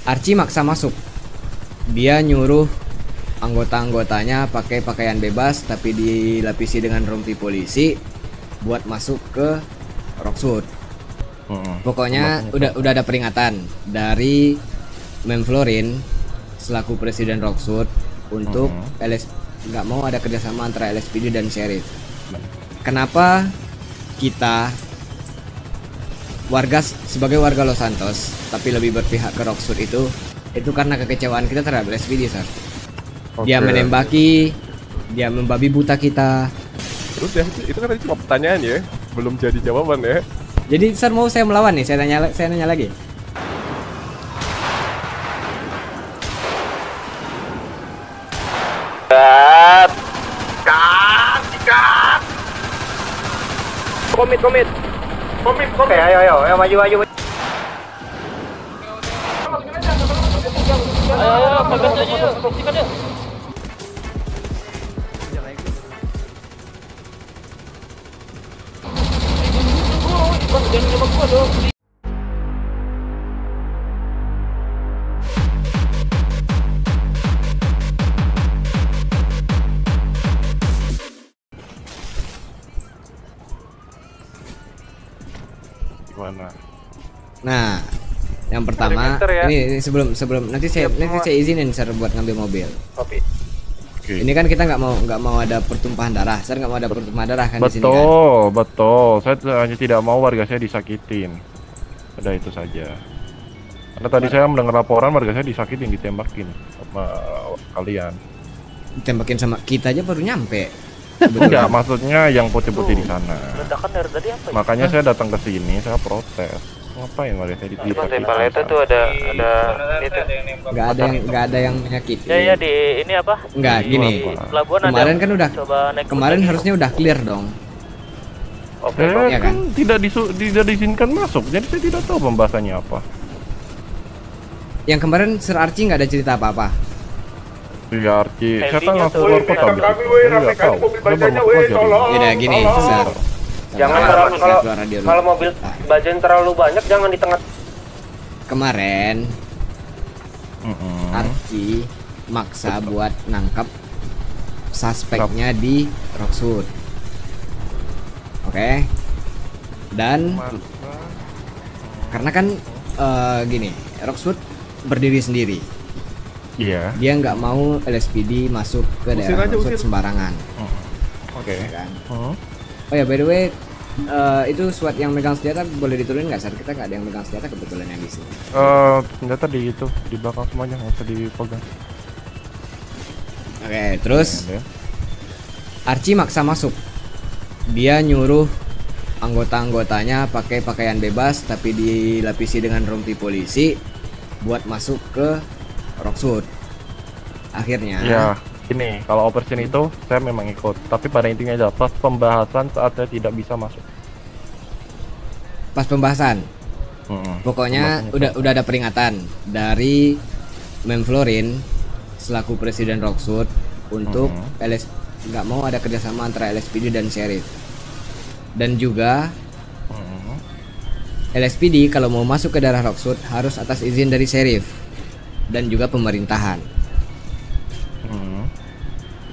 Archie maksa masuk. Dia nyuruh anggota-anggotanya pakai pakaian bebas tapi dilapisi dengan rompi polisi buat masuk ke Roxwood. Pokoknya udah ada peringatan dari Mem Florin selaku presiden Roxwood untuk nggak mau ada kerjasama antara LSPD dan sheriff. Kenapa kita sebagai warga Los Santos tapi lebih berpihak ke Roxwood itu karena kekecewaan kita terhadap LSPD, Sir. Dia menembaki, dia membabi buta kita. Terus ya, itu kan tadi cuma pertanyaan ya, belum jadi jawaban ya. Jadi Sir mau saya melawan nih, saya nanya lagi. Komit. Oke, ayo, maju. Ayo, bagas aja yuk, buktikan yuk. Jangan nembak gua dong. Gimana? Nah, yang pertama ya. ini sebelum nanti saya izinin Sir buat ngambil mobil. Oke. Ini kan kita nggak mau ada pertumpahan darah. Sir nggak mau ada pertumpahan darah kan di sini kan? Betul. Saya hanya tidak mau warga saya disakitin. Udah itu saja. Karena tadi saya mendengar laporan warga saya disakitin, ditembakin sama kalian. Ditembakin sama kita aja baru nyampe. Enggak, maksudnya yang putih-putih di sana. Ledakan dari tadi apa ya? Makanya saya datang ke sini, saya protes. Ngapain warga saya disakitin? Paleta tuh ada itu. Nggak ada yang menyakiti. Ya di ini apa? Nggak gini. Pelabuhan Kemarin kan udah naik kemarin harusnya udah clear dong. Ya kan tidak diizinkan masuk, jadi saya tidak tahu pembahasannya apa. Yang kemarin Sir Archie nggak ada cerita apa-apa. Iya Archie, saya kan langsung keluar kota. Saya nggak tahu. Saya baru masuk aja. Udah gini, Sir. Jangan terlalu kalau mobil bajan terlalu banyak jangan di tengah. Kemarin Archie maksa buat nangkap suspeknya di Roxwood. Oke. Dan karena kan gini, Roxwood berdiri sendiri. Iya. Dia nggak mau LSPD masuk ke daerah Roxwood sembarangan. Oke. Kan? Oh ya, by the way, itu SWAT yang megang senjata boleh diturunin nggak, Sir? Kita nggak ada yang megang senjata kebetulan yang di sini. Senjata di itu di belakang semuanya, nggak usah dipegang. Oke, terus Archie maksa masuk. Dia nyuruh anggota-anggotanya pakai pakaian bebas tapi dilapisi dengan rompi polisi buat masuk ke Roxwood. Akhirnya. Ya. Ini kalau operation itu saya memang ikut, tapi pada intinya adalah pas pembahasan saat saya tidak bisa masuk. Pas pembahasan. Pokoknya udah ada peringatan dari Mem Florin selaku presiden Roxwood untuk nggak mau ada kerjasama antara LSPD dan sheriff. Dan juga LSPD kalau mau masuk ke daerah Roxwood harus atas izin dari sheriff dan juga pemerintahan.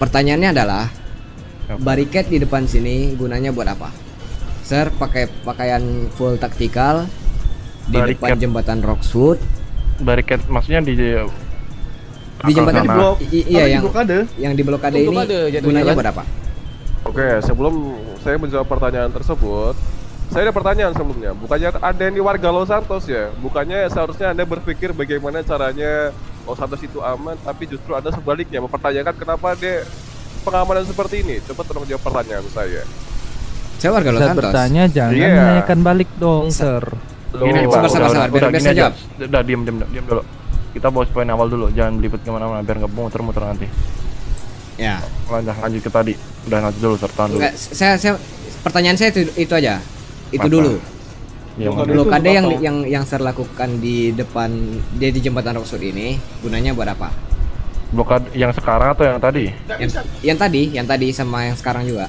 Pertanyaannya adalah bariket di depan sini gunanya buat apa? Sir pakai pakaian full taktikal di depan jembatan Roxwood. Bariket maksudnya di jembatan iya yang di blokade ini gunanya buat apa? Oke, sebelum saya menjawab pertanyaan tersebut, saya ada pertanyaan sebelumnya. Bukannya ada yang di warga Los Santos ya? Bukannya seharusnya Anda berpikir bagaimana caranya Los Santos itu aman, tapi justru Anda sebaliknya mempertanyakan kenapa dia pengamanan seperti ini? Coba tolong jawab pertanyaan saya. Saya warga Los Santos. Saya bertanya jangan menanyakan balik dong, Sir. Sabar, biar saya jawab. Udah diam dulu. Kita bawa poin awal dulu, jangan belibet kemana-mana biar nggak muter-muter nanti. Ya. Lanjut ke tadi. Udah nanti dulu, sertaan dulu. Saya pertanyaan saya itu aja. Itu dulu. Blokade yang Sir lakukan di depan di jembatan Roxwood ini gunanya buat apa? Blokade yang sekarang atau yang tadi? Yang tadi sama yang sekarang juga.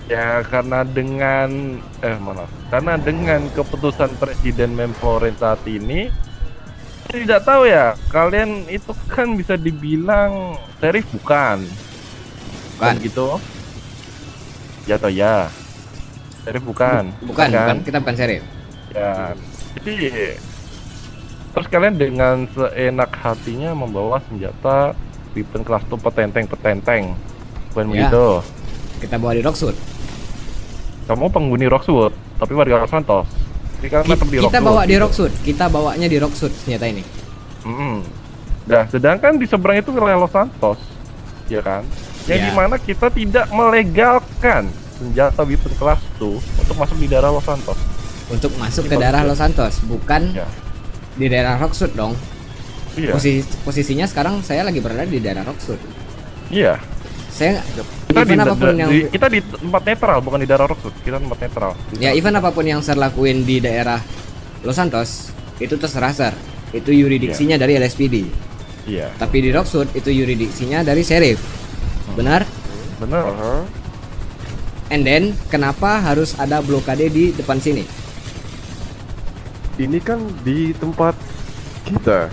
Ya karena dengan keputusan Presiden Mem Florin saat ini Tidak tahu ya, kalian itu kan bisa dibilang sheriff bukan? Bukan. Gitu? Ya atau ya? Sheriff bukan? Bukan, kita bukan sheriff. Ya, jadi terus kalian dengan seenak hatinya membawa senjata weapon kelas 2 petenteng, bukan Ya. begitu? Kita bawa di Rocksuit. Kamu penghuni Rockwood, tapi warga Los Santos. Jadi kalian tetap di Kita Rockwood, bawa di gitu. Rocksuit. Kita bawanya di Rocksuit senjata ini. Nah, sedangkan di seberang itu wilayah Los Santos, ya kan? Yang Ya. dimana kita tidak melegalkan senjata weapon kelas 2 untuk masuk di daerah Los Santos. Untuk masuk ke Ini daerah bagus ya. Los Santos, bukan Ya, di daerah Rocksuit dong. iya, Posisinya sekarang saya lagi berada di daerah Rocksuit. iya. Saya Kita di, event apapun yang kita di tempat netral, bukan di daerah Rockwood. Kita tempat netral. ya event apapun yang saya lakuin di daerah Los Santos itu terserah Sir. Itu yuridiksinya dari LSPD. Iya, Tapi di Rocksuit itu yuridiksinya dari sheriff. Benar? benar. And then kenapa harus ada blokade di depan sini? Ini kan di tempat kita.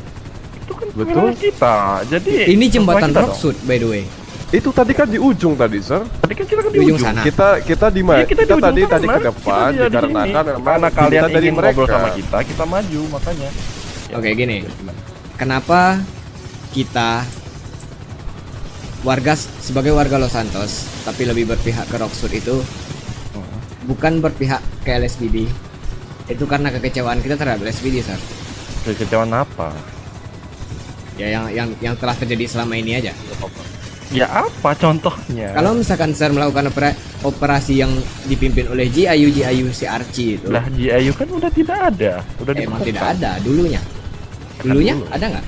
Itu kan Betul. wilayah kita. Jadi Ini jembatan kita dong. Rocksuit by the way. Itu tadi kan di ujung tadi, Sir. Tadi kan kita kan Di ujung sana. Kita di mana? Iya, kita di kita ujung tadi sana. ke depan Kita di sini. dikarenakan memang Karena kalian kita dari ingin ngobrol mereka. sama kita maju makanya. Oke, gini. Kenapa kita sebagai warga Los Santos tapi lebih berpihak ke Rocksuit itu bukan berpihak ke LSPD. Itu karena kekecewaan kita terhadap LSPD, Sir. Kekecewaan apa? Ya yang telah terjadi selama ini aja. Ya apa contohnya? Kalau misalkan Sir melakukan operasi yang dipimpin oleh GIU si Archie itu, lah GIU kan udah tidak ada, udah emang ditemukan. tidak ada dulunya. Dulunya dulu. ada nggak?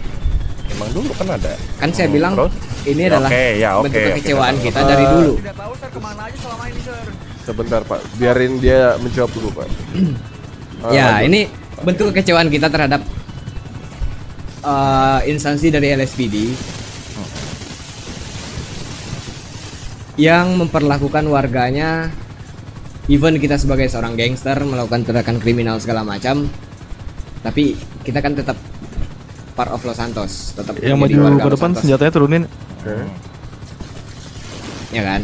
Emang dulu kan ada. Kan saya bilang Terus? ini Ya, adalah oke, bentuk oke, kekecewaan oke. kita dari dulu. Sebentar, Pak. Biarin dia menjawab dulu, Pak. Ya, lanjut. ini bentuk kekecewaan kita terhadap instansi dari LSPD yang memperlakukan warganya, even kita sebagai seorang gangster melakukan tindakan kriminal segala macam, tapi kita kan tetap part of Los Santos, tetap Yang menjadi maju warga ke Los depan Santos, senjatanya turunin. ya kan?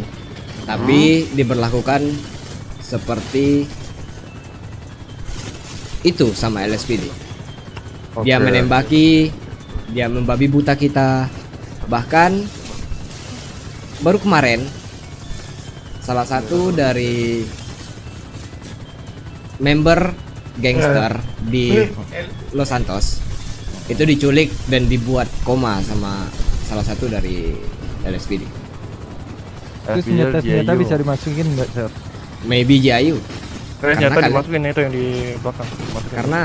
Tapi diberlakukan seperti itu sama LSPD. Dia Oke. menembaki, dia membabi buta kita. Bahkan baru kemarin salah satu dari member gangster di Los Santos itu diculik dan dibuat koma sama salah satu dari LSPD. Itu senjata bisa dimasukin nggak, Sir? Maybe GIU. Ternyata kalian- dimasukin itu yang di belakang. Masukin. Karena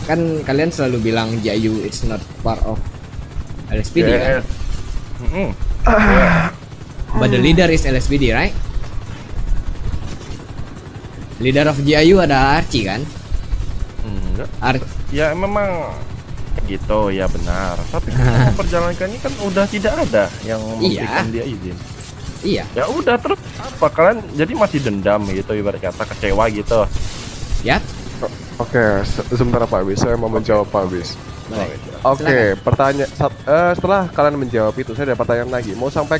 kan kalian selalu bilang GIU it's not part of LSPD kan? Yes. Mm-mm. But the leader is LSPD, right? Leader of GIU ada Archie kan? Enggak. Ya Ya memang gitu ya benar. Tapi kan perjalanannya kan udah tidak ada yang memberikan dia izin. iya. Ya udah terus apa kalian jadi masih dendam gitu ibarat kata kecewa gitu. Ya. Oke, sebentar Pak Bis, saya mau menjawab Pak Bis. Boleh. Oke, setelah kalian menjawab itu, saya ada pertanyaan lagi. Mau sampai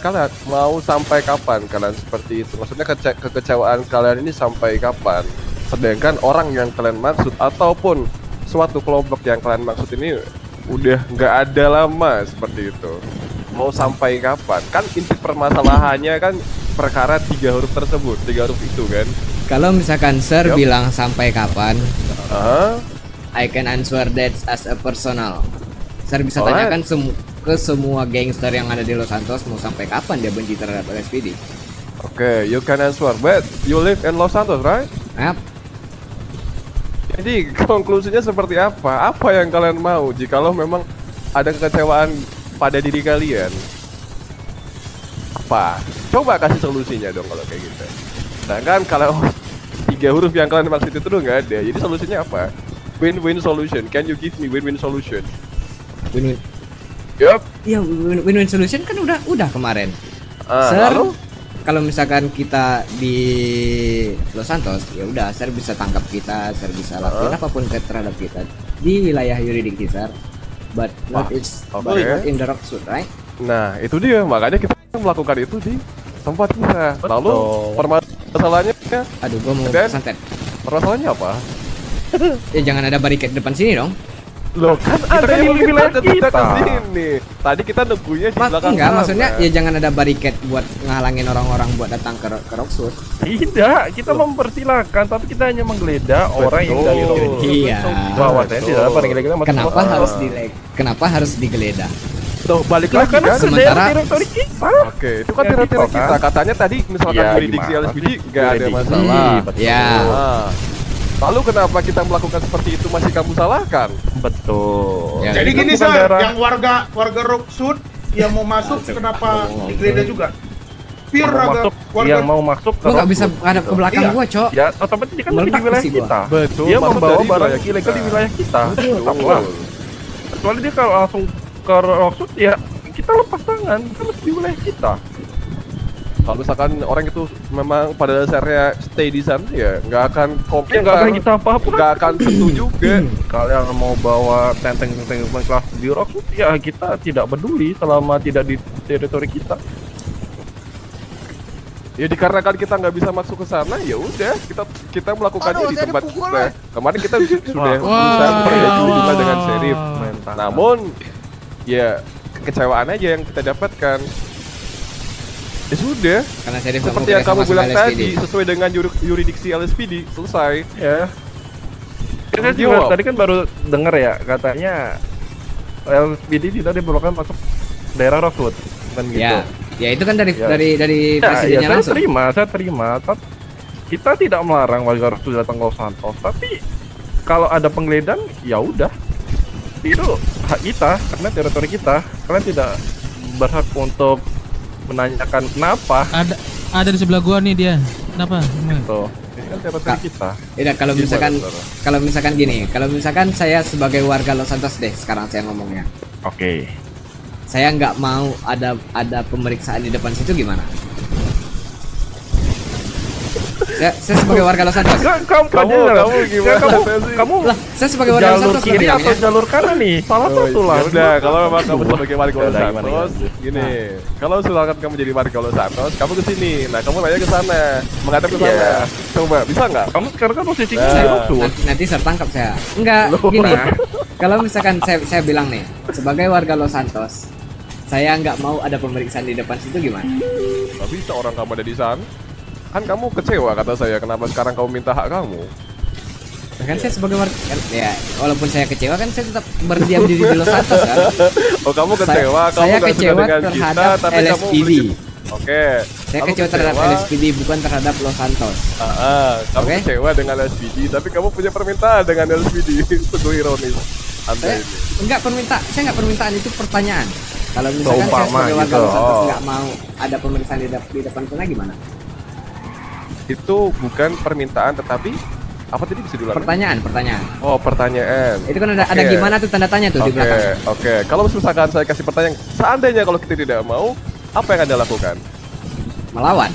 kapan kalian seperti itu? Maksudnya kekecewaan kalian ini sampai kapan? Sedangkan orang yang kalian maksud ataupun suatu kelompok yang kalian maksud ini udah nggak ada lama seperti itu. Mau sampai kapan? Kan inti permasalahannya kan perkara 3 huruf tersebut, 3 huruf itu kan. Kalau misalkan Sir Yup. bilang sampai kapan, Ah, I can answer that as a personal. Sir bisa Alright. tanyakan ke semua gangster yang ada di Los Santos mau sampai kapan dia benci terhadap LSPD. oke, you can answer, but you live in Los Santos, right? Nah, Jadi konklusinya seperti apa? Apa yang kalian mau jikalau memang ada kekecewaan pada diri kalian? Apa? Coba kasih solusinya dong kalau kayak gitu. Sedangkan kalau 3 huruf yang kalian maksud itu tuh nggak ada. Jadi solusinya apa? Win-win solution. Can you give me win-win solution? win-win. Yup. Ya, win-win solution kan udah kemarin. Ah, Sir, lalu? kalau misalkan kita di Los Santos, ya udah, Sir bisa tangkap kita, Sir bisa lakukan apapun terhadap kita di wilayah yuridiksi Sir. but not it's oke. not in the Rockwood, right? Nah, itu dia, makanya kita melakukan itu di tempat kita. Lalu permasalahannya, Aduh, gua mau Dan- santet. permasalahannya apa? Ya jangan ada bariket depan sini dong. Loh kan ada kan yang ini wilayah kita kita. ke sini. Tadi kita nunggunya di belakang Enggak, sana. maksudnya ya jangan ada bariket buat ngalangin orang-orang buat datang ke Rockwood. Tidak, kita mempersilahkan, tapi kita hanya menggeledah orang yang dari Rockwood. Iya. Bahwa saya tidak dapat menggeledah masuk Kenapa kota. harus Kenapa harus digeledah? Tuh, balik Lah, lagi karena kan? sementara- teritori kita. Oke, itu kan Ya, teritori gitu, kita. kan? Katanya tadi misalkan Ya, jurisdiksi gimana LSPD sih? nggak ada Jurisdiksi. masalah. Betul. Ya. Nah, lalu kenapa kita melakukan seperti itu masih kamu salahkan? Betul. Ya, Jadi Itu gini bukan Sir, daerah- yang warga Rockwood yang mau masuk kenapa digeledah juga? Pure yang mau warga masuk, yang mau masuk ke Gua nggak bisa Rockwood, ngadap gitu. ke belakang Iya. gua, Cok. Ya, otomatis dia kan Meledak di wilayah sih gua. kita. Betul, Dia masuk membawa dari barang wilayah ilegal kita. di wilayah kita. Tetaplah. Kecuali dia kalau langsung ke Rockwood, ya kita lepas tangan. Kan masih di wilayah kita. Kalau misalkan orang itu memang pada dasarnya stay di sana ya nggak akan Ya komplain, nggak akan kita apa-apa. nggak akan sentuh juga. Kalian mau bawa tenteng-tenteng kelas di Rockwood, ya kita tidak peduli selama tidak di teritori kita. Ya dikarenakan kita nggak bisa masuk ke sana, ya udah kita melakukannya di tempat kita. Kemarin kita sudah berusaha memperbaiki hubungan dengan sheriff. Namun ya kekecewaan aja yang kita dapatkan. Ya sudah, Karena saya seperti yang kamu bilang tadi, sesuai dengan yuridiksi LSPD, selesai. Ya. Kita Jawab. juga tadi kan baru dengar ya, katanya LSPD tidak diperbolehkan masuk daerah Rockwood, kan gitu. Ya, ya itu kan dari Ya. dari Ya, presidennya saya langsung. terima. Kita tidak melarang warga Rockwood datang ke Los Santos, tapi kalau ada penggeledahan, ya udah. Itu hak kita, karena teritori kita. Kalian tidak berhak untuk menanyakan kenapa. Ada di sebelah gua nih dia. Kenapa? Tuh, ini kan teritori kita. Ya, kalau Gimana, misalkan saudara? gini, kalau misalkan saya sebagai warga Los Santos deh sekarang saya ngomongnya. Oke. Saya nggak mau ada pemeriksaan di depan situ gimana? Saya sebagai warga Los Santos. Kamu gimana sih? Kamu Lah, saya sebagai warga Los jalur Santos kiri atau jalur kanan nih? Salah satu lah. Ya udah, kalau memang kamu sebagai warga Los Udah, gimana, Santos, gini. Kalau silakan kamu jadi warga Los Santos, kamu ke sini. Nah, kamu nanya ke sana, menghadap ke sana. Iya. Coba, bisa nggak? Kamu sekarang kan posisinya Nah. di Rockwood. Nanti saya tangkap saya. Enggak, gini. Kalau misalkan saya bilang nih, sebagai warga Los Santos, saya nggak mau ada pemeriksaan di depan situ gimana? Nggak bisa, orang kamu ada di sana. Kan kamu kecewa kata saya, kenapa sekarang kamu minta hak kamu? Kan saya sebagai warga, ya walaupun saya kecewa kan saya tetap berdiam diri di Los Santos kan. Oh, kamu kecewa, kamu Saya nggak suka kecewa dengan terhadap kita, tapi kamu LSPD. Oke. Saya Kamu kecewa terhadap LSPD bukan terhadap Los Santos. Kamu Oke. kecewa dengan LSPD, tapi kamu punya permintaan dengan LSPD. Sungguh ironis. Anda Saya ini. saya nggak permintaan, itu pertanyaan. Kalau misalkan saya Seumpama sebagai warga gitu. Los Santos Oh. nggak mau ada pemeriksaan di depan sana gimana? Itu bukan permintaan, tetapi apa tadi bisa diulang? Pertanyaan. Oh, pertanyaan. Itu kan ada Oke. gimana tuh tanda tanya tuh di belakang. Oke. Kalau misalkan saya kasih pertanyaan, seandainya kalau kita tidak mau, apa yang Anda lakukan? Melawan.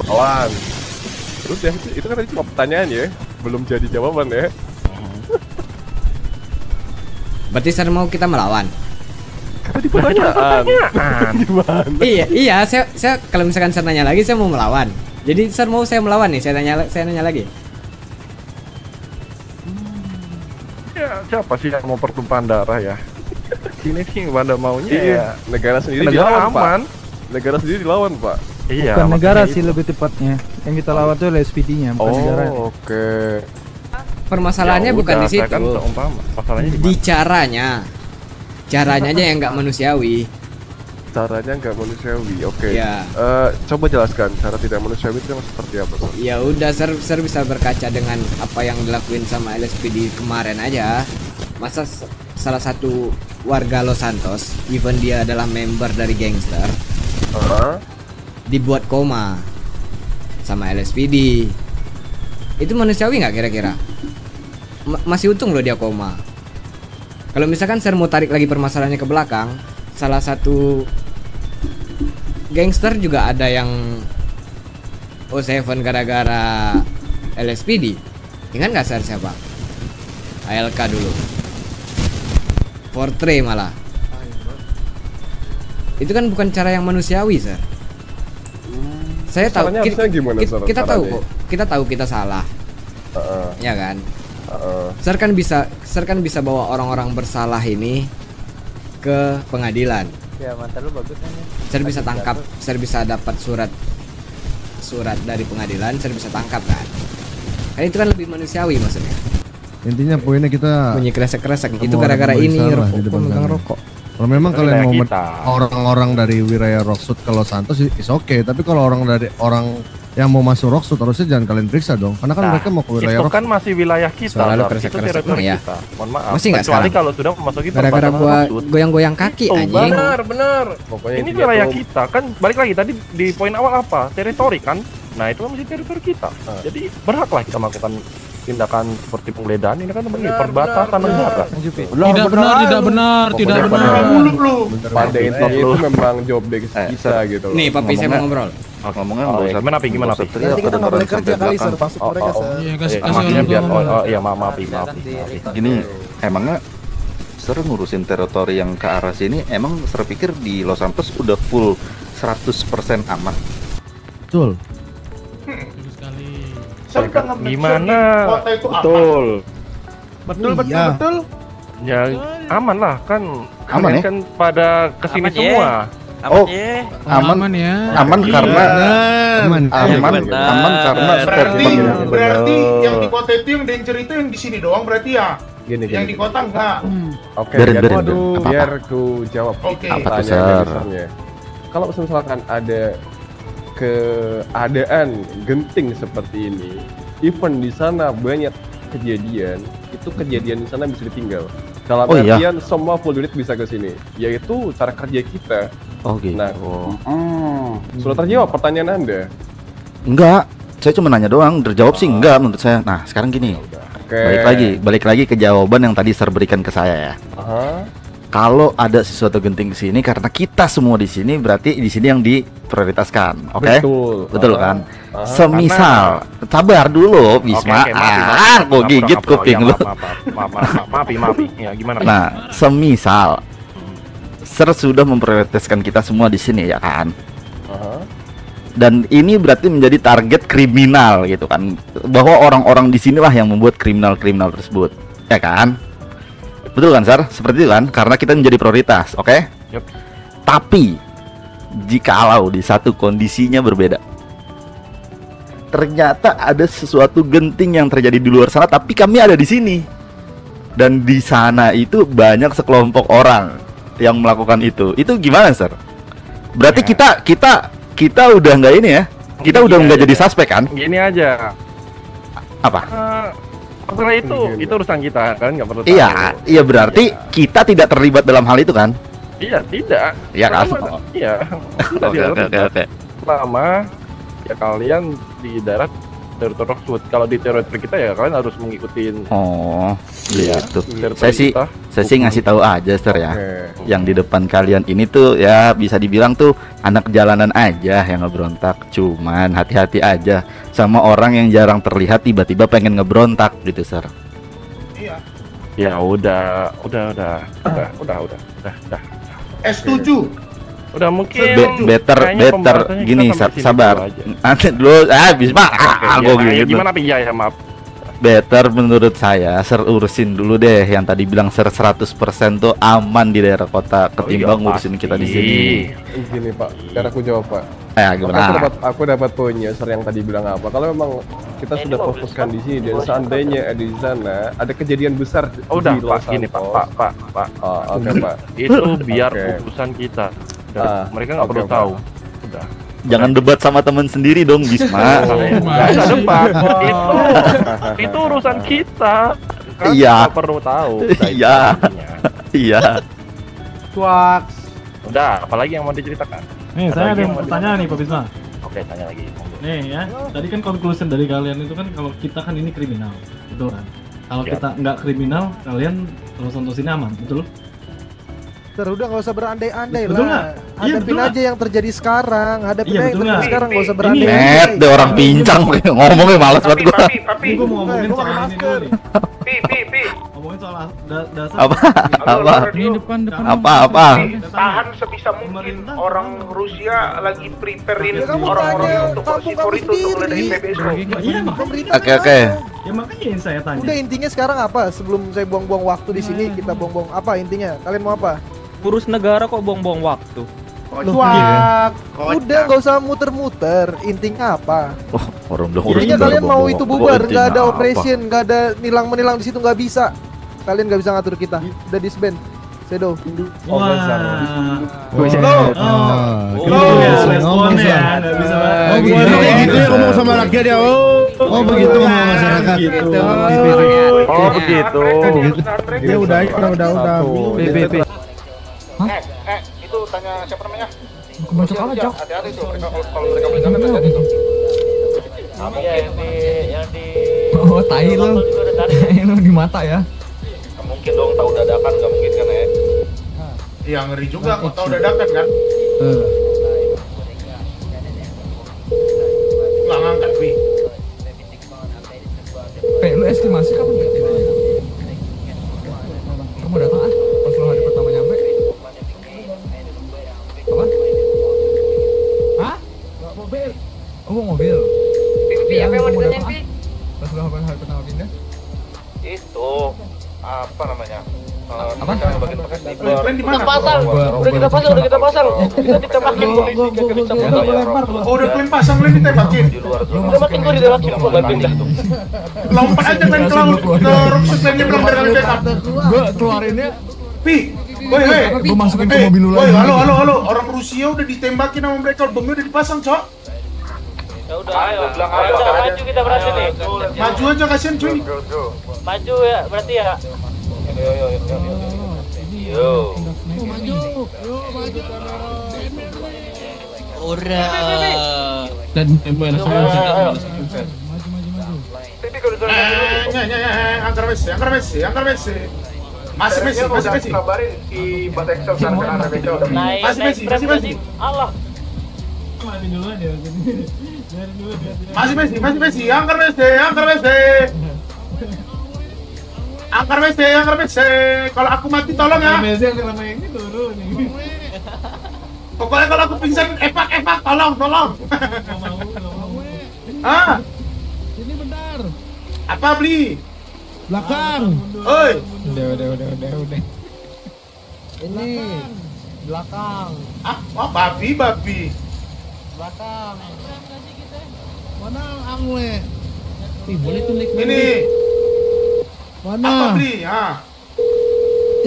Lawan. Udah, itu kan tadi cuma pertanyaan ya, belum jadi jawaban ya. Berarti saya mau kita melawan. Kata di pertanyaan. Gimana? Iya, saya kalau misalkan saya nanya lagi saya mau melawan. Jadi saya mau saya melawan nih, saya nanya lagi. Ya, siapa sih yang mau pertumpahan darah ya? Sini sih pada maunya ya. Iya, negara sendiri Negara dilawan, Pak. aman. Negara sendiri dilawan, Pak. Iya. Bukan negara makanya sih itu. lebih tepatnya. Yang kita lawan tuh LSPD-nya, bukan negara. Oke. Permasalahannya Ya bukan udah, di situ. saya kan umpama. Masalahnya di Di mana? caranya aja yang nggak manusiawi. Caranya nggak manusiawi. Oke. Ya. Coba jelaskan cara tidak manusiawi itu yang seperti apa, Pak? Ya udah, ser bisa berkaca dengan apa yang dilakuin sama LSPD kemarin aja. Masa salah satu warga Los Santos, even dia adalah member dari gangster, dibuat koma sama LSPD. Itu manusiawi nggak kira-kira? Masih untung loh dia koma. Kalau misalkan saya mau tarik lagi permasalahannya ke belakang, salah satu gangster juga ada yang O7 gara-gara LSPD. Ingat nggak siapa? ALK dulu. portray malah. Itu kan bukan cara yang manusiawi, Sir. Saya tahu Caranya harusnya gimana, Sir, kita tahu caranya? kok. Kita tahu kita salah. Ya kan? Sir kan bisa bawa orang-orang bersalah ini ke pengadilan. Ya mantan lu bagus kan. Saya bisa tangkap, saya bisa dapat surat dari pengadilan, saya bisa tangkap kan. Kan itu kan lebih manusiawi maksudnya. Intinya poinnya kita Bunyi kresek-kresek itu Semua gara-gara orang ini bersalah di rokok, depan megang sana. rokok. kalau memang kalian mau kita. orang-orang dari wilayah Rocksuit ke Los Santos is oke, tapi kalau orang yang mau masuk Rocksuit harusnya jangan kalian periksa dong, karena kan mereka mau ke wilayah itu kan Rocksuit. masih wilayah kita. Soalnya lu Zar. kresek-kresek Itu teritori ya. kita. Mohon maaf. Masih nggak Kecuali sekarang? kalau sudah memasuki Gara-gara perbatasan gua Rocksuit. goyang-goyang kaki Oh, anjing. Benar. Pokoknya Ini intinya wilayah tuh- kita kan, balik lagi tadi di poin awal apa? Teritori kan? Nah itu kan masih teritori kita. Jadi berhaklah kita melakukan tindakan seperti penggeledahan ini kan teman perbatasan negara. Tidak benar. Mulut lu. Pada intinya itu memang job desk kita gitu loh. Nih, Papi saya mau ngobrol. Ngomongnya Oh, ya, gimana Pi? Gimana Pi? Nanti kita nggak boleh kerja kali Sir, masuk mereka Sir. Iya, kasih Maksudnya biar orang oh iya maaf Pi. Gini, emangnya Sir ngurusin teritori yang ke arah sini, emang Sir pikir di Los Santos udah full 100% aman? Betul. sekali. Saya udah nge-make sure Gimana? di kota itu aman. Betul. Iya. Ya aman lah kan. Aman Kalian ya? kan pada kesini Aman ya? semua. Oh, ya. aman ya. aman karena Aman. aman karena Berarti yang di kota itu yang danger itu yang di sini doang berarti ya. Gini, Yang di kota enggak. Oke, Biarin, biar, biarin, waduh, biarin. biar ku jawab Oke. Apa tuh, pertanyaan Sir? misalnya. Kalau misalkan ada keadaan genting seperti ini, even di sana banyak kejadian, itu kejadian di sana bisa ditinggal. Dalam Oh, iya? artian semua full unit bisa ke sini, yaitu cara kerja kita. Oh gitu. Nah, sudah terjawab pertanyaan Anda. Enggak, saya cuma nanya doang, terjawab sih enggak menurut saya. Nah, sekarang gini. Oke. Balik lagi ke jawaban yang tadi Sir berikan ke saya ya. Aha. Kalau ada sesuatu genting di sini karena kita semua di sini, berarti di sini yang diprioritaskan. Oke? Betul. Kan? Aha. Semisal, sabar dulu, Bisma. Kok gigit kuping lu. Maaf. Ya gimana? Nah, semisal Sir sudah memprioritaskan kita semua di sini ya kan. Aha. Dan ini berarti menjadi target kriminal gitu kan. Bahwa orang-orang di sinilah yang membuat kriminal-kriminal tersebut. Ya kan? Betul kan, Sir? Seperti itu kan? Karena kita menjadi prioritas, oke? Yup. Tapi jikalau di satu kondisinya berbeda, ternyata ada sesuatu genting yang terjadi di luar sana, tapi kami ada di sini. Dan di sana itu banyak sekelompok orang yang melakukan itu. Itu gimana, Sir? Berarti kita udah nggak ini ya? Kita udah nggak jadi suspek kan? Gini aja. Apa? Masalah itu urusan kita kan, nggak perlu tahu. Iya berarti kita tidak terlibat dalam hal itu kan? Iya, tidak. Iya kan? Iya. Oke. Selama ya kalian di daerah teritori Rocksuit. Kalau di teritori kita ya kalian harus mengikuti Oh, gitu. teritori kita. Saya sih ngasih tahu aja, Sir ya. Oke. Yang di depan kalian ini tuh ya bisa dibilang tuh anak jalanan aja yang ngebrontak. Cuman hati-hati aja sama orang yang jarang terlihat tiba-tiba pengen ngebrontak gitu, Sir. Iya. Ya udah. S7. Udah mungkin Better kayaknya pembahasannya gini, kita sampai sini sabar. dulu aja. Nanti dulu Bisma. Gua gitu. Gimana Pi? Ya maaf. Better menurut saya Sir urusin dulu deh yang tadi bilang Sir 100% tuh aman di daerah kota ketimbang ngurusin kita di sini. Gini Pak, biar aku jawab Pak. Gimana? Aku dapat poinnya Sir yang tadi bilang apa. Kalau memang kita sudah fokuskan di sini dan seandainya ada di sana ada kejadian besar Udah di Pak, Los gini Santos. Pak. Oh, oke Pak. Itu biar Oke. urusan kita. Dan mereka nggak oke, perlu Pak. tahu. Udah. Jangan debat sama temen sendiri dong, Bisma. Nggak debat. Itu urusan kita. Kan Iya. nggak perlu tahu. Iya. Iya. Udah, apalagi yang mau diceritakan? Nih, saya ada yang pertanyaan nih Pak Bisma. Oke, tanya lagi. Monggo. Nih ya, tadi kan conclusion dari kalian itu kan kalau kita kan ini kriminal, betul kan? Kalau Ya. kita nggak kriminal, kalian Los Santos ini aman, betul? Sir, udah nggak usah berandai-andai Betul lah. nggak? Iya, Hadapin betul nggak? aja yang terjadi sekarang. Hadapin Iya, aja yang betul terjadi nggak? sekarang, nggak usah Ini- berandai-andai. Net deh orang pincang ngomongnya malas banget gua. Ini gue mau ngomongin soal ini dulu nih. Pi. Ngomongin ngomongin soal dasar. Apa? Ini depan. Apa? Tahan sebisa mungkin orang Rusia lagi preparein orang-orang untuk persipur itu untuk ngeledahin PBSO. Iya, Oke. Ya makanya yang saya tanya. Udah, intinya sekarang apa? Sebelum saya buang-buang waktu di sini, kita buang-buang apa intinya? Kalian mau apa? Urus negara kok buang-buang waktu. Udah, nggak usah muter-muter. Intinya apa? Oh, orang udah urus. Intinya kalian mau itu bubar, nggak ada apa? operation, nggak ada nilang-menilang di situ, nggak bisa. Kalian nggak bisa ngatur kita. Udah disband. Sedo. Wah. Responnya nggak bisa. Oh begitu ya ngomong sama rakyat ya. Oh begitu ngomong masyarakat. Oh begitu. Ya udah. BBB. Itu tanya siapa namanya? Kebancok apa, Cok? Hati-hati tuh, kalau mereka beli kanan hati-hati tuh. Yang di Oh, tai lu. Lu di mata ya. Nggak mungkin dong tahu dadakan, nggak mungkin kan ya? Iya ngeri juga, kok tahu dadakan kan? Nggak ngangkat, Wi. Lu estimasi kapan? Kamu datang pas lu hari pertama nyampe. Apa? Hah? Mobil. Oh, mobil. Apa yang mau ditanyain, Pi? Pas lu hari pertama pindah? Itu apa namanya? Apa? Kita pasang, udah kita pasang. Kita ditembakin polisi, kagak bisa lempar. Oh, udah kalian pasang, kalian ditembakin. Udah makin gua ditembakin, gua bantuin dah. Lompat aja kalian ke laut, ke rockshoot kalian belum dari kalian backup. Gua keluarinnya. Pi, woi, Gua masukin ke mobil lu lagi. lagi. Halo, orang Rusia udah ditembakin sama mereka, bomnya udah dipasang, Cok. Ya udah, ayo. Maju kita berarti nih. Maju aja, kasihan cuy. Maju ya, berarti ya. Yo. Maju. Ora. Dan mana Angker Messi. Masih Messi. Kabarin si Bat Excel sekarang ada Messi. Masih Messi. Allah. Mati duluan ya. Masih Messi. Angker Messi. Kalau aku mati tolong ya. Messi yang lama ini turun nih. Pokoknya kalau aku pingsan epak tolong. Ah. Ini benar. Apa beli? Belakang. Oi. Udah. Ini belakang. Babi. Belakang. Mana angwe? Boleh tuh naik. Ini. Mana? Apa beli?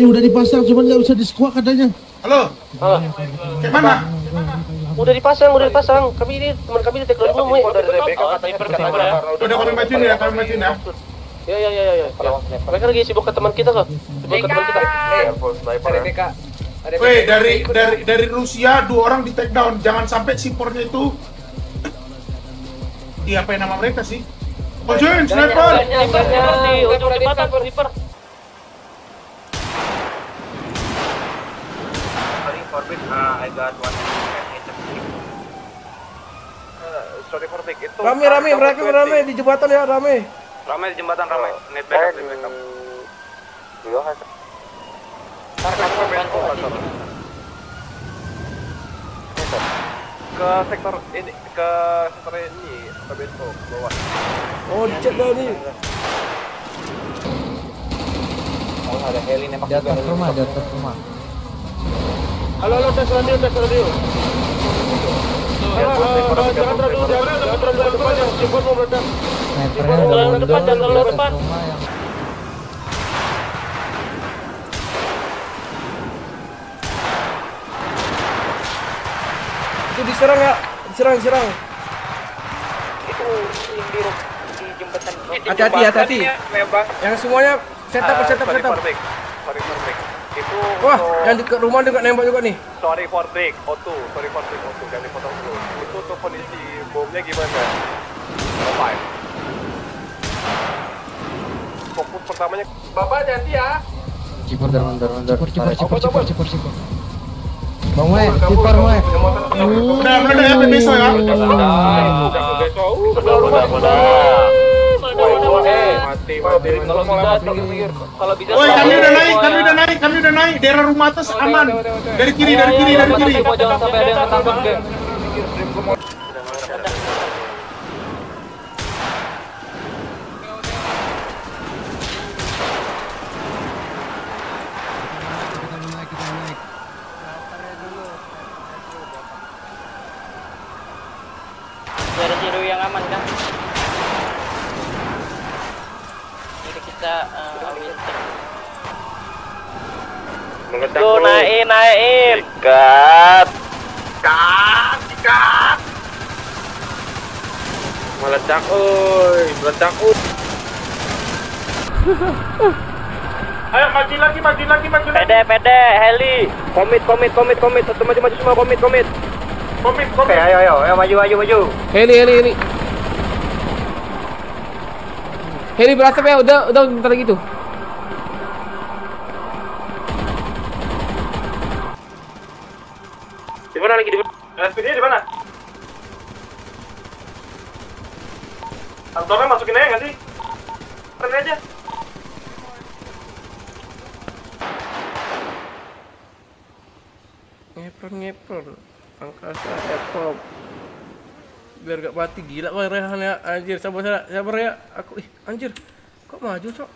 Udah dipasang, cuman nggak bisa di-squat katanya. Halo. Kayak mana? Udah dipasang. Kami ini teman kami di teknologi belum, Udah kami majuin ya. Ya. Mereka lagi sibuk ke teman kita kok. Weh, dari Rusia 2 orang di take down. Jangan sampai sipornya itu diapain nama mereka sih? Majuin, sniper. Di ujung jembatan, sniper. Sorry for big itu. Rame di jembatan ya, rame. Ramai di jembatan. Net backup. Ke sektor ini, ke besok bawah. Oh, dicek dah nih. Oh, ada heli nembak Di atas rumah. Halo, tes radio. Jangan terlalu depan, jemput mau meledak. Meternya Jangan depan. Itu diserang ya, diserang. Itu di jembatan. Hati-hati. Yang semuanya setup. Itu wah, yang di rumah juga nembak juga nih. Sorry for break, O2, jangan dipotong dulu. Itu untuk kondisi bomnya gimana? Oke. Fokus pertamanya. Bapak hati ya. Cipor. Bang Wei, cipor Wei. Udah ya PBSO ya. Udah. Mati. Kalau bisa Woi, kami udah naik. Daerah rumah atas aman. Dari kiri. Jangan sampai ada yang ketangkep, geng. Ada Ciru yang aman kan? Jadi kita ambil. Tuh naikin. Kat. Meledak, meledak. Ayo maju lagi. Pede, heli. Komit. Satu maju semua, komit. Oke, ayo, maju. Heli. Heli berasap ya, udah bentar lagi tuh. Di mana lagi? SPD di mana? Kantornya masukin aja nggak sih? Keren aja. Ngepron angkasa Epop biar gak mati. Gila wah Rehan ya, anjir. Sabar ya, aku anjir kok maju cok.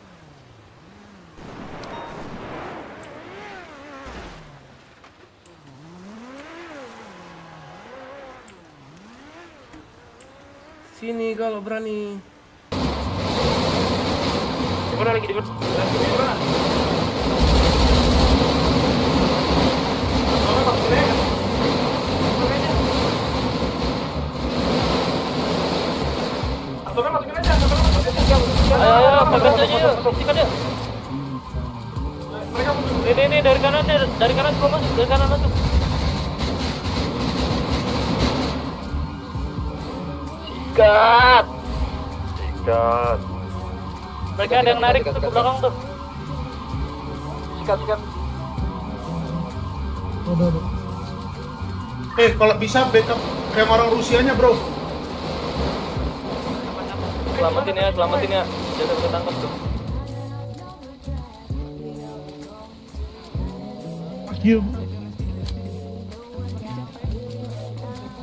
Sini kalau berani. Di mana lagi? Ayo, pegas aja yuk. Buktikan yuk. Ini dari kanan gua masuk, dari kanan masuk. Sikat. Mereka ada yang narik tuh ke belakang tuh. Sikat. Kalau bisa backup yang orang Rusianya, bro. Selamatin ya. Jangan ketangkep tuh.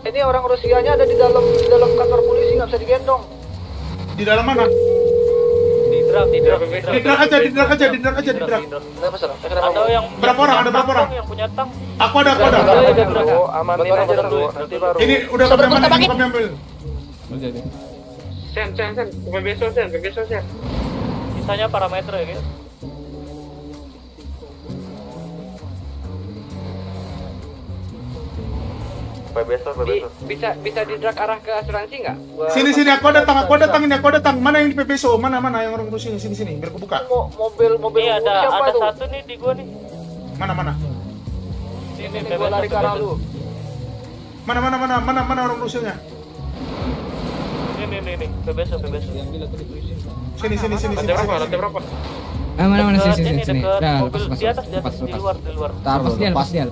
Ini orang Rusianya ada di dalam kantor polisi, nggak bisa digendong. Di dalam mana? Di drag aja. Ada yang berapa orang? Yang punya tang. Aku ada. Amanin aja dulu. Nanti baru. Ini udah kami ambil. Sen. Kebeso. Sisanya parameter ya, guys. Beso. Bisa di drag arah ke asuransi nggak? Sini aku datang. Mana yang di PPSO? Mana yang orang Rusia? Sini biar aku buka. Mobil Nih ada itu? satu nih di gua nih. Mana? Sini Gua lari ke arah lu. Mana orang Rusianya? Nih. Bebeso. Sini. Lantai berapa? Mana sini. Dah, lepas di luar. Lepas dia.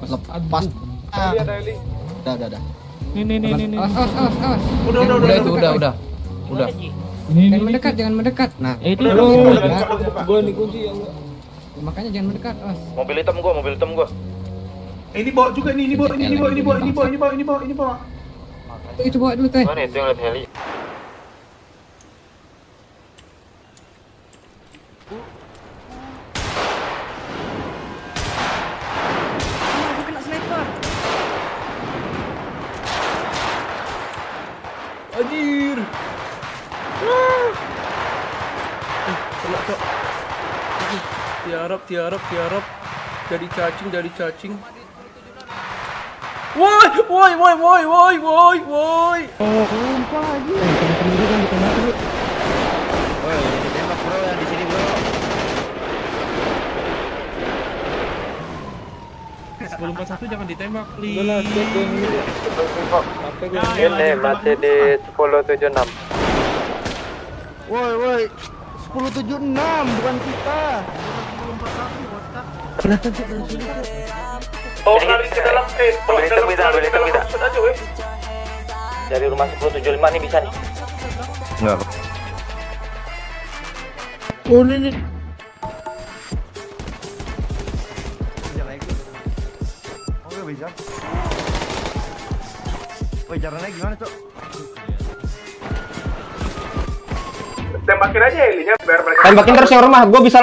Ada heli. Udah. Nih. Udah. Jangan mendekat. Nah, itu gua dikunci ya. Makanya jangan mendekat, Os. Mobil hitam gua. Ini bawa juga ini bawa. Itu bawa dulu teh. Mana itu yang lihat heli? Anjir. Kena cok. Tiarap. Jadi cacing. Woi. Sumpah aja. Woi, ditembak bro yang di sini bro. 1041 jangan ditembak, please. Ini masih di 1076. Woi. 1076 bukan kita. Dari ke dalam kita. Dari rumah 1075 nih bisa nih. Enggak. Oh ini. Oke bisa. Woi caranya gimana cok? Tembakin aja helinya biar mereka. Tembakin terus yang rumah, gue bisa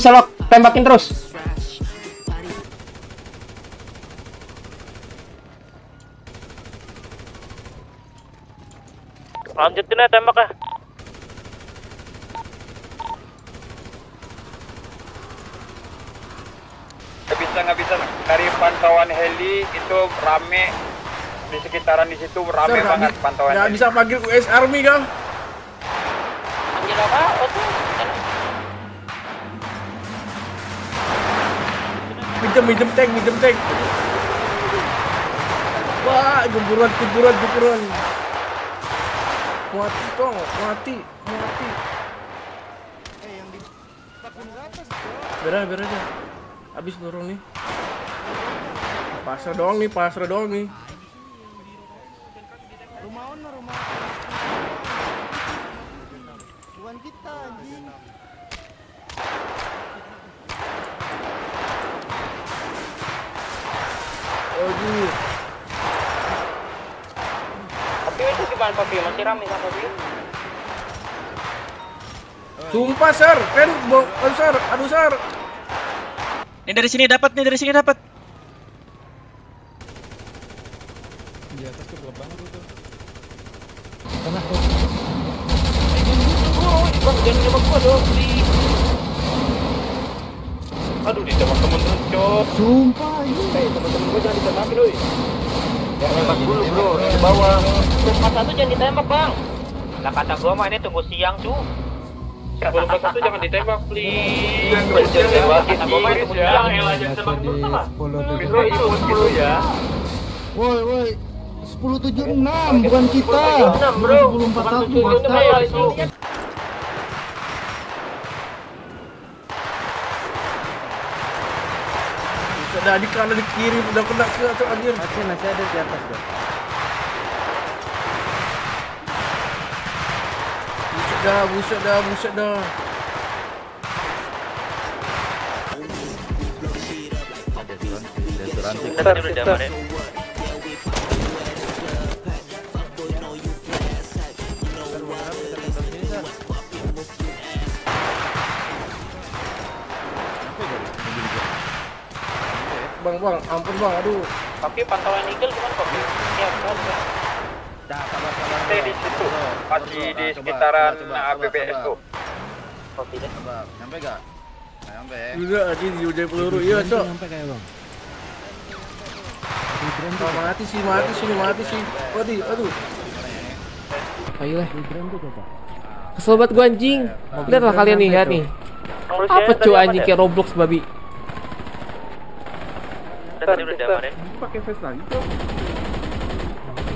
lock, tembakin terus. Lanjutin ya tembak ya. Nggak bisa dari pantauan heli itu rame di sekitaran di situ rame banget pantauan. Nggak bisa panggil US Army kau. Panggil apa? Minjem tank. Wah, gemburan. Mati tong, mati. Beres aja. Habis dorong nih. Pasrah doang nih. Rumah. Bukan kita anjing. Aduh. Tapi itu gimana Papi? Masih rame sama Papi? Sumpah, Sar. Kan Sar. Aduh, Sar. Ini dari sini dapat. Di atas tuh gelap banget itu. Tengah tuh. Oh, Bang, jangan nembak gua dong, please. Aduh, ditembak temen-temen, cok. Sumpah, ini. Temen-temen gua jangan ditembakin, doi. Jangan nembak dulu, bro. Di bawah. Tempat satu jangan ditembak, Bang. Lah kata gua mah ini tunggu siang, cu. Sebelum satu jangan ditembak, please. Jangan ditembak, kata gua mah tunggu siang. Jangan tembak dulu, sama. Bro, itu 10 ya. Woi. 1076 bukan kita. 1046, bro. 1041. Sudah di kanan di kiri udah kena ke atas anjir. Masih ada di atas, Bro. Buset dah. Bang, ampun bang, aduh. Tapi pantauan Eagle gimana Papi? Siap, Stay di situ, masih di sekitaran APBS tuh. Papi deh. Nyampe gak? Nyampe. Udah, aja di ujung peluru, iya cok. Nyampe kayak bang. Mati sih. Waduh, aduh. Ayolah. Kesel banget gua anjing. Lihatlah kalian nih, lihat nih. Apa cuy anjing kayak Roblox babi. Tadi udah kemarin. Pakai face lagi tuh.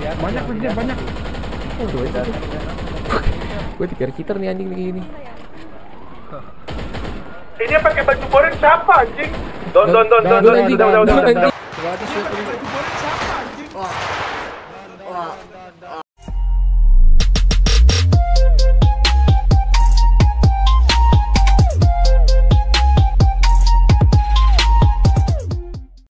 Banyak. Gue dikira cheater nih anjing begini. Ini pakai baju borek siapa anjing? Don. Mati sih.